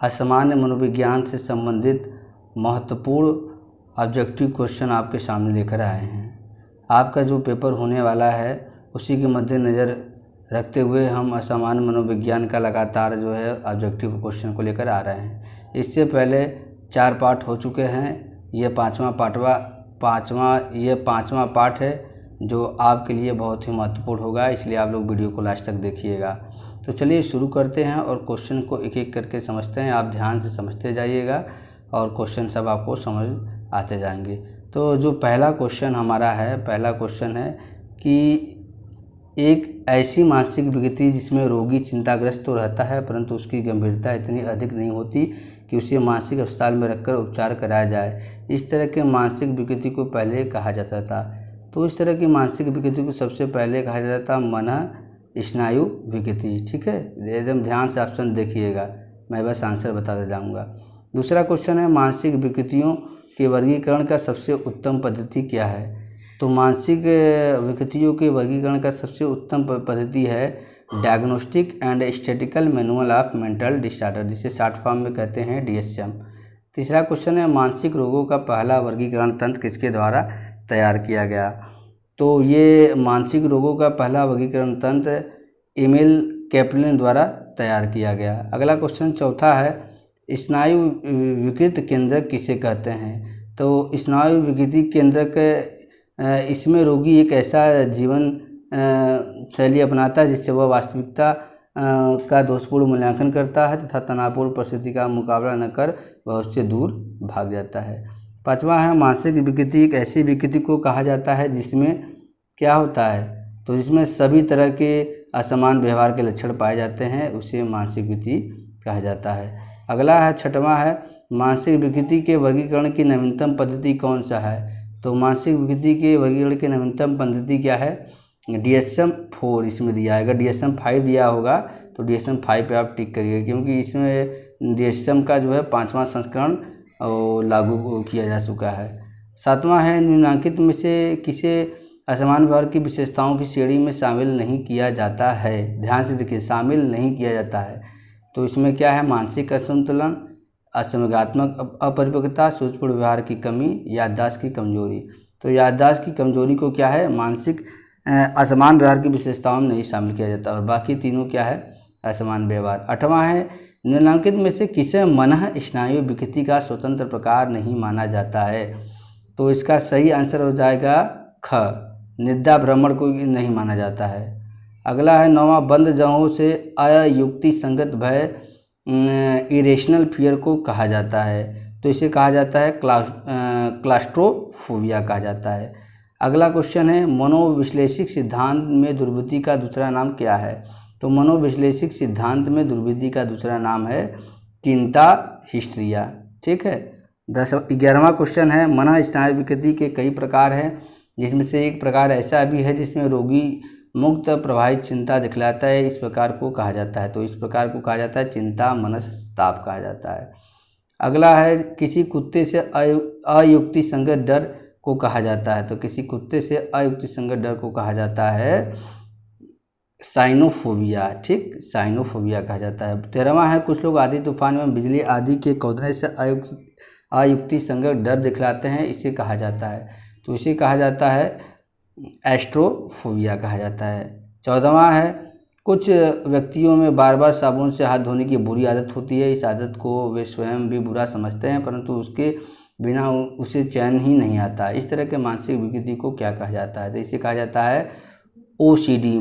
असामान्य मनोविज्ञान से संबंधित महत्वपूर्ण ऑब्जेक्टिव क्वेश्चन आपके सामने लेकर आए हैं। आपका जो पेपर होने वाला है उसी के मद्देनज़र रखते हुए हम असामान्य मनोविज्ञान का लगातार जो है ऑब्जेक्टिव क्वेश्चन को लेकर आ रहे हैं। इससे पहले 4 पार्ट हो चुके हैं। ये पाँचवा पार्ट है जो आपके लिए बहुत ही महत्वपूर्ण होगा, इसलिए आप लोग वीडियो को लास्ट तक देखिएगा। तो चलिए शुरू करते हैं और क्वेश्चन को एक एक करके समझते हैं। आप ध्यान से समझते जाइएगा और क्वेश्चन सब आपको समझ आते जाएंगे। तो जो पहला क्वेश्चन हमारा है, पहला क्वेश्चन है कि एक ऐसी मानसिक विकृति जिसमें रोगी चिंताग्रस्त तो रहता है परंतु उसकी गंभीरता इतनी अधिक नहीं होती कि उसे मानसिक अस्पताल में रखकर उपचार कराया जाए, इस तरह के मानसिक विकृति को पहले कहा जाता था। तो इस तरह की मानसिक विकृति को सबसे पहले कहा जाता था मन स्नायु विकृति। ठीक है, एकदम ध्यान से ऑप्शन देखिएगा, मैं बस आंसर बताता जाऊंगा। दूसरा क्वेश्चन है मानसिक विकृतियों के वर्गीकरण का सबसे उत्तम पद्धति क्या है। तो मानसिक विकृतियों के वर्गीकरण का सबसे उत्तम पद्धति है diagnostic and statistical manual of mental disorder, जिसे शॉर्ट फॉर्म में कहते हैं DSM। तीसरा क्वेश्चन है मानसिक रोगों का पहला वर्गीकरण तंत्र किसके द्वारा तैयार किया गया। तो ये मानसिक रोगों का पहला वर्गीकरण तंत्र एमिल कैप्लिन द्वारा तैयार किया गया। अगला क्वेश्चन चौथा है स्नायु विकृत केंद्रक किसे कहते हैं। तो स्नायु विकृति केंद्रक इसमें रोगी एक ऐसा जीवन शैली अपनाता है जिससे वह वास्तविकता का दोषपूर्ण मूल्यांकन करता है तथा तनावपूर्ण परिस्थिति का मुकाबला न कर वह उससे दूर भाग जाता है। पांचवा है मानसिक विकृति एक ऐसी विकृति को कहा जाता है जिसमें क्या होता है, तो जिसमें सभी तरह के असमान व्यवहार के लक्षण पाए जाते हैं, उसे मानसिक विकृति कहा जाता है। अगला है छठवां है मानसिक विकृति के वर्गीकरण की नवीनतम पद्धति कौन सा है। तो मानसिक विकृति के वर्गीकरण की नवीनतम पद्धति क्या है, DSM-4 इसमें दिया है। अगर DSM-5 दिया होगा तो DSM-5 पे आप टिक करिए, क्योंकि इसमें DSM का जो है 5वां संस्करण लागू किया जा चुका है। सातवां है निम्नलिखित में से किसे असमान व्यवहार की विशेषताओं की श्रेणी में शामिल नहीं किया जाता है। ध्यान से देखिए, शामिल नहीं किया जाता है। तो इसमें क्या है, मानसिक असंतुलन, असंवेगात्मक अपरिपक्वता, सूझबूझ व्यवहार की कमी, याददाश्त की कमजोरी। तो याददाश्त की कमजोरी को क्या है, मानसिक असमान व्यवहार की विशेषताओं में नहीं शामिल किया जाता, और बाकी तीनों क्या है, असमान व्यवहार। आठवां है निम्नलिखित में से किसे मन स्नायु विकृति का स्वतंत्र प्रकार नहीं माना जाता है। तो इसका सही आंसर हो जाएगा ख, निद्रा भ्रमण को नहीं माना जाता है। अगला है नौवां बंद जगहों से अयुक्ति संगत भय इरेशनल फियर को कहा जाता है। तो इसे कहा जाता है क्लास्ट्रोफोबिया कहा जाता है। अगला क्वेश्चन है मनोविश्लेषिक सिद्धांत में दुर्बुद्धि का दूसरा नाम क्या है। तो मनोविश्लेषिक सिद्धांत में दुर्बुद्धि का दूसरा नाम है चिंता हिस्ट्रिया। ठीक है। 11वां क्वेश्चन है मन स्नायु विकृति के कई प्रकार हैं, जिसमें से एक प्रकार ऐसा भी है जिसमें रोगी मुक्त प्रवाहित चिंता दिखलाता है, इस प्रकार को कहा जाता है। तो इस प्रकार को कहा जाता है चिंता मनस्ताप कहा जाता है। अगला है किसी कुत्ते से अयुक्ति संगत डर को कहा जाता है। तो किसी कुत्ते से अयुक्ति संगत डर को कहा जाता है साइनोफोबिया। ठीक, साइनोफोबिया कहा जाता है। 13वां है कुछ लोग आंधी तूफान में बिजली आदि के कौंधने से अयुक्ति संगत डर दिखलाते हैं, इसे कहा जाता है। तो इसे कहा जाता है एस्ट्रोफोबिया कहा जाता है। 14वां है कुछ व्यक्तियों में बार बार साबुन से हाथ धोने की बुरी आदत होती है, इस आदत को वे स्वयं भी बुरा समझते हैं परंतु उसके बिना उसे चैन ही नहीं आता। इस तरह के मानसिक विकृति को क्या कहा जाता है। तो इसे कहा जाता है OCD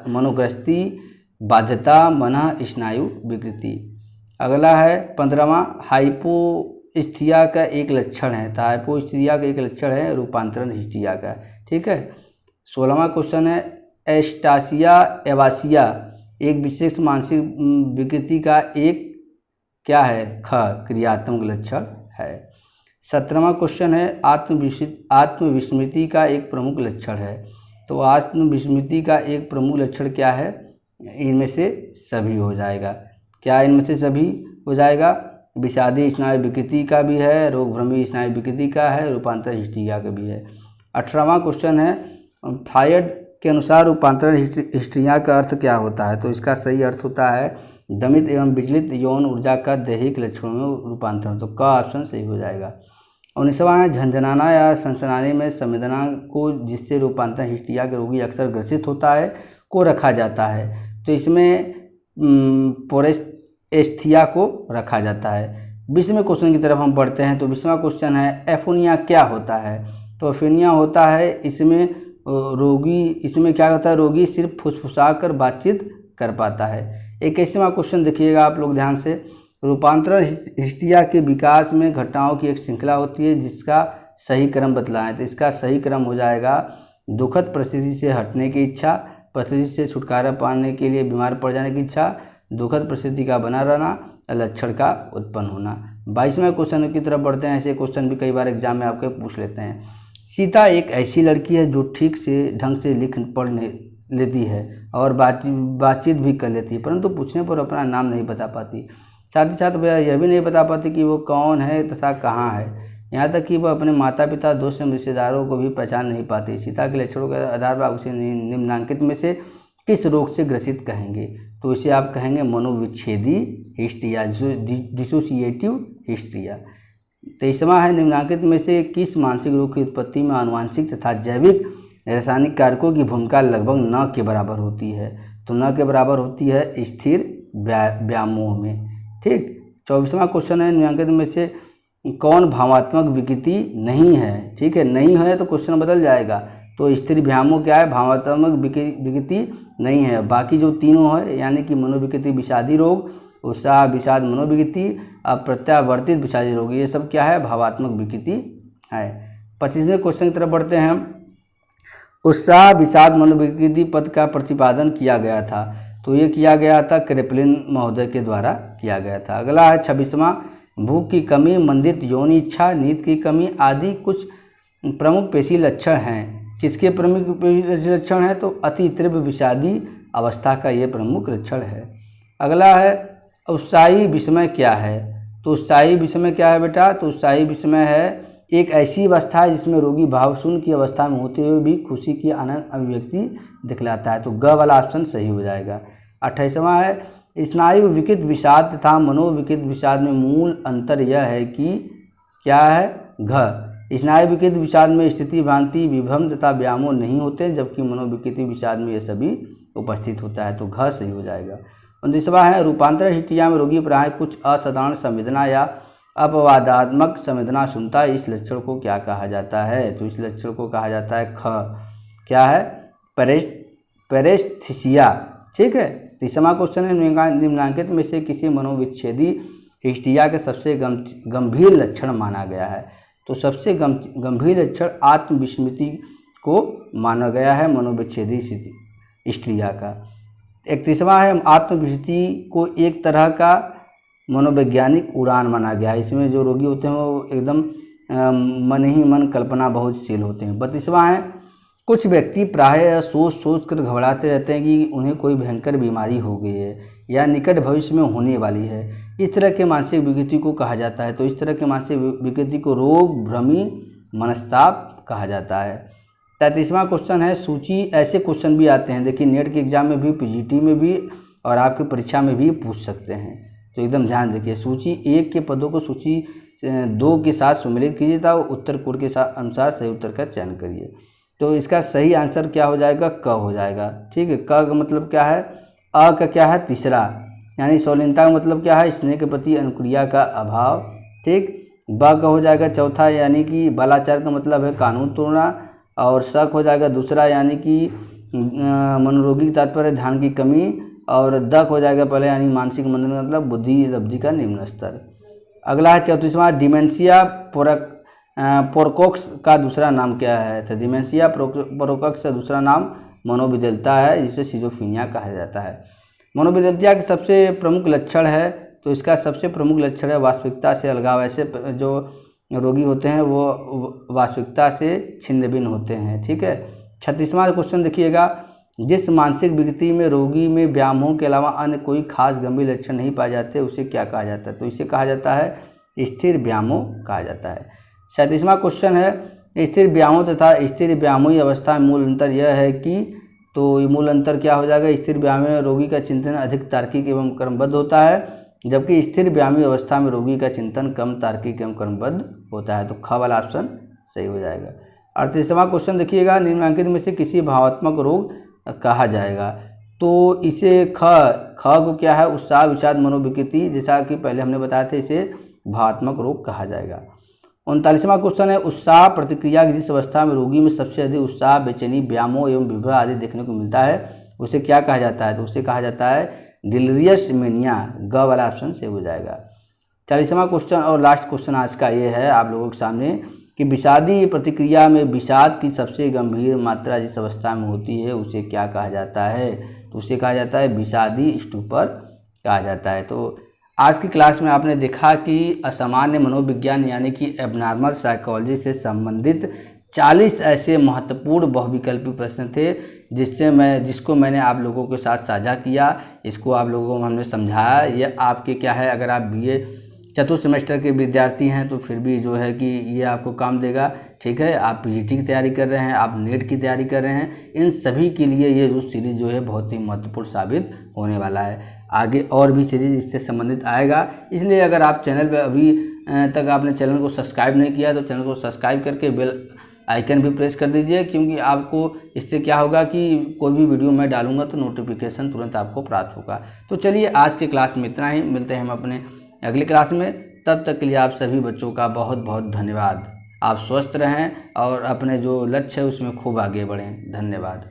मनोग्रस्ती बाध्यता मन स्नायु विकृति। अगला है 15वां हाइपोस्थीसिया का एक लक्षण है। तो हाइपोस्थीसिया का एक लक्षण है रूपांतरण हिस्टीरिया का। ठीक है। 16वां क्वेश्चन है एस्टासिया एवासिया एक विशेष मानसिक विकृति का एक क्या है, ख क्रियात्मक लक्षण है। 17वां क्वेश्चन है आत्मविस्मृति का एक प्रमुख लक्षण है। तो आत्मविस्मृति का एक प्रमुख लक्षण क्या है, इनमें से सभी हो जाएगा। क्या इनमें से सभी हो जाएगा, विषादी स्नायु विकृति का भी है, रोगभ्रमी स्नायु विकृति का है, रूपांतरण हिस्टीरिया का भी है। 18वां क्वेश्चन है फ्रायड के अनुसार रूपांतरण हिस्टीरिया का अर्थ क्या होता है। तो इसका सही अर्थ होता है दमित एवं विचलित यौन ऊर्जा का दैहिक लक्षणों में रूपांतरण। तो क ऑप्शन सही हो जाएगा। 19वां है झंझनाना या सनसनाने में संवेदना को जिससे रूपांतरण हिस्टीरिया के रोगी अक्सर ग्रसित होता है को रखा जाता है। तो इसमें पोरेस्थीसिया को रखा जाता है। 20वें क्वेश्चन की तरफ हम बढ़ते हैं। तो 20वां क्वेश्चन है एफोनिया क्या होता है। तो एफोनिया होता है इसमें क्या होता है, रोगी सिर्फ फुसफुसा कर बातचीत कर पाता है। 21वां क्वेश्चन देखिएगा आप लोग ध्यान से। रूपांतरण हिस्टीरिया के विकास में घटनाओं की एक श्रृंखला होती है जिसका सही क्रम बतलाएं। तो इसका सही क्रम हो जाएगा दुखद परिस्थिति से हटने की इच्छा, परिस्थिति से छुटकारा पाने के लिए बीमार पड़ जाने की इच्छा, दुखद परिस्थिति का बना रहना, लक्षण का उत्पन्न होना। 22वें क्वेश्चन की तरफ बढ़ते हैं। ऐसे क्वेश्चन भी कई बार एग्जाम में आपके पूछ लेते हैं। सीता एक ऐसी लड़की है जो ठीक से ढंग से लिख पढ़ लेती है और बातचीत भी कर लेती है, परंतु पूछने पर अपना नाम नहीं बता पाती। साथ ही साथ वह यह भी नहीं बता पाती कि वो कौन है तथा कहाँ है। यहाँ तक कि वह अपने माता पिता, दोस्त एवं रिश्तेदारों को भी पहचान नहीं पाती। सीता के लक्षणों के आधार पर उसे निम्नलिखित में से किस रोग से ग्रसित कहेंगे। तो इसे आप कहेंगे मनोविच्छेदी हिस्टीरिया, डिसोसिएटिव हिस्टीरिया। 23वां है निम्नलिखित में से किस मानसिक रोग की उत्पत्ति में आनुवंशिक तथा जैविक रासायनिक कारकों की भूमिका लगभग न के बराबर होती है। तो न के बराबर होती है स्थिर व्यामोह में। ठीक। 24वां क्वेश्चन है निम्नलिखित में से कौन भावात्मक विकृति नहीं है। ठीक है, नहीं है तो क्वेश्चन बदल जाएगा। तो स्थिर व्यामोह क्या है, भावात्मक विकृति नहीं है। बाकी जो तीनों है यानी कि मनोविकृति विषादी रोग, उत्साह विषाद मनोविकृति, अप्रत्यावर्तित विषादी रोग, ये सब क्या है, भावात्मक विकृति है। 25वें क्वेश्चन की तरफ बढ़ते हैं हम। उत्साह विषाद मनोविकृति पद का प्रतिपादन किया गया था। तो ये किया गया था क्रेपलिन महोदय के द्वारा किया गया था। अगला है 26वां भूख की कमी, मंदित यौन इच्छा, नींद की कमी आदि कुछ प्रमुख पेशी लक्षण हैं। किसके प्रमुख पेशी लक्षण हैं, तो अति तीव्र विषादी अवस्था का ये प्रमुख लक्षण है। अगला है उत्साही विस्मय क्या है। तो उत्साही विस्मय क्या है बेटा, तो उत्साही विस्मय है एक ऐसी अवस्था है जिसमें रोगी भावशून्य की अवस्था में होते हुए भी खुशी की आनंद अभिव्यक्ति दिखलाता है। तो ग वाला ऑप्शन सही हो जाएगा। 28वां है स्नायु विकृत विषाद तथा मनोविकृत विषाद में मूल अंतर यह है कि क्या है, घ स्नायु विकृत विषाद में स्थिति भ्रांति विभ्रम तथा व्यामोह नहीं होते, जबकि मनोविकृति विषाद में यह सभी उपस्थित होता है। तो घ सही हो जाएगा। 29वां है रूपांतरण हिस्टीरिया में रोगी प्रायः कुछ असाधारण संवेदना या अपवादात्मक संवेदना सुनता है। इस लक्षण को क्या कहा जाता है, तो इस लक्षण को कहा जाता है ख, क्या है, पेरेस्थीसिया। ठीक है। 30वां क्वेश्चन है निम्नलिखित में से किसी मनोविच्छेदी हिस्टीरिया के सबसे गंभीर लक्षण माना गया है। तो सबसे गंभीर लक्षण आत्मविस्मृति को माना गया है मनोविच्छेदी हिस्टीरिया का। 31वां है आत्मविस्मृति को एक तरह का मनोवैज्ञानिक उड़ान माना गया है। इसमें जो रोगी होते हैं वो एकदम मन ही मन कल्पना बहुतशील होते हैं। 32वां है कुछ व्यक्ति प्रायः सोच कर घबराते रहते हैं कि उन्हें कोई भयंकर बीमारी हो गई है या निकट भविष्य में होने वाली है। इस तरह के मानसिक विकृति को कहा जाता है। तो इस तरह के मानसिक विकृति को रोग भ्रमी मनस्ताप कहा जाता है। 33वां क्वेश्चन है सूची। ऐसे क्वेश्चन भी आते हैं, देखिए नेट के एग्जाम में भी, पीजीटी में भी और आपकी परीक्षा में भी पूछ सकते हैं। तो एकदम ध्यान देखिए। सूची 1 के पदों को सूची 2 के साथ सम्मिलित कीजिए था, उत्तर कोड के साथ अनुसार सही उत्तर का चयन करिए। तो इसका सही आंसर क्या हो जाएगा, क हो जाएगा। ठीक है। क का मतलब क्या है, अ का क्या है, तीसरा, यानी सौलीनता का मतलब क्या है, स्नेह के प्रति अनुक्रिया का अभाव। ठीक। ब का हो जाएगा चौथा, यानी कि बालाचार का मतलब है कानून तोड़ना। और स हो जाएगा दूसरा, यानी कि मनोरोगी की तात्पर्य ध्यान की कमी। और द हो जाएगा पहले, यानी मानसिक मंदन का मतलब बुद्धि लब्धि का निम्न स्तर। अगला है 34वां डिमेंशिया पोरकोक्स का दूसरा नाम क्या है। तो डिमेंशिया पोरकोक्स का दूसरा नाम मनोविदलता है, जिसे सिजोफ्रेनिया कहा जाता है। मनोविदलता के सबसे प्रमुख लक्षण है, तो इसका सबसे प्रमुख लक्षण है वास्तविकता से अलगाव। ऐसे जो रोगी होते हैं वो वास्तविकता से छिन्न भिन्न होते हैं। ठीक है। 36वां क्वेश्चन देखिएगा। जिस मानसिक विकृति में रोगी में व्यामोह के अलावा अन्य कोई खास गंभीर लक्षण नहीं पाए जाते उसे क्या कहा जाता है। तो इसे कहा जाता है स्थिर व्यामोह कहा जाता है। 37वां क्वेश्चन है स्थिर व्यामोह तथा स्थिर व्यामोही अवस्था में मूल अंतर यह है कि तो ये मूल अंतर क्या हो जाएगा, स्थिर व्यायाम में रोगी का चिंतन अधिक तार्किक एवं क्रमबद्ध होता है, जबकि स्थिर व्यायामी अवस्था में रोगी का चिंतन कम तार्किक एवं क्रमबद्ध होता है। तो ख वाला ऑप्शन सही हो जाएगा। 38वां क्वेश्चन देखिएगा, निम्नलिखित में से किसी भावात्मक रोग कहा जाएगा। तो इसे ख को क्या है, उत्साह विषाद मनोविकृति, जैसा कि पहले हमने बताया था, इसे भावात्मक रोग कहा जाएगा। 39वां क्वेश्चन है, उत्साह प्रतिक्रिया की जिस अवस्था में रोगी में सबसे अधिक उत्साह, बेचैनी, व्यामोह एवं विभ्रम आदि देखने को मिलता है उसे क्या कहा जाता है। तो उसे कहा जाता है डिलीरियस मेनिया। ग वाला ऑप्शन सही हो जाएगा। 40वां क्वेश्चन और लास्ट क्वेश्चन आज का ये है आप लोगों के सामने कि विषादी प्रतिक्रिया में विषाद की सबसे गंभीर मात्रा जिस अवस्था में होती है उसे क्या कहा जाता है। तो उसे कहा जाता है विषादी स्टूपर कहा जाता है। तो आज की क्लास में आपने देखा कि असामान्य मनोविज्ञान यानी कि एबनॉर्मल साइकोलॉजी से संबंधित 40 ऐसे महत्वपूर्ण बहुविकल्पी प्रश्न थे जिसको मैंने आप लोगों के साथ साझा किया। इसको आप लोगों को हमने समझाया। ये आपके क्या है, अगर आप बीए चतुर्थ सेमेस्टर के विद्यार्थी हैं तो फिर भी जो है कि ये आपको काम देगा। ठीक है, आप पीजीटी की तैयारी कर रहे हैं, आप नेट की तैयारी कर रहे हैं, इन सभी के लिए ये जो सीरीज़ जो है बहुत ही महत्वपूर्ण साबित होने वाला है। आगे और भी सीरीज़ इससे संबंधित आएगा, इसलिए अगर आप चैनल पर अभी तक आपने चैनल को सब्सक्राइब नहीं किया तो चैनल को सब्सक्राइब करके बेल आइकन भी प्रेस कर दीजिए, क्योंकि आपको इससे क्या होगा कि कोई भी वीडियो मैं डालूंगा तो नोटिफिकेशन तुरंत आपको प्राप्त होगा। तो चलिए आज के क्लास में इतना ही, मिलते हैं हम अपने अगली क्लास में। तब तक के लिए आप सभी बच्चों का बहुत बहुत धन्यवाद। आप स्वस्थ रहें और अपने जो लक्ष्य है उसमें खूब आगे बढ़ें। धन्यवाद।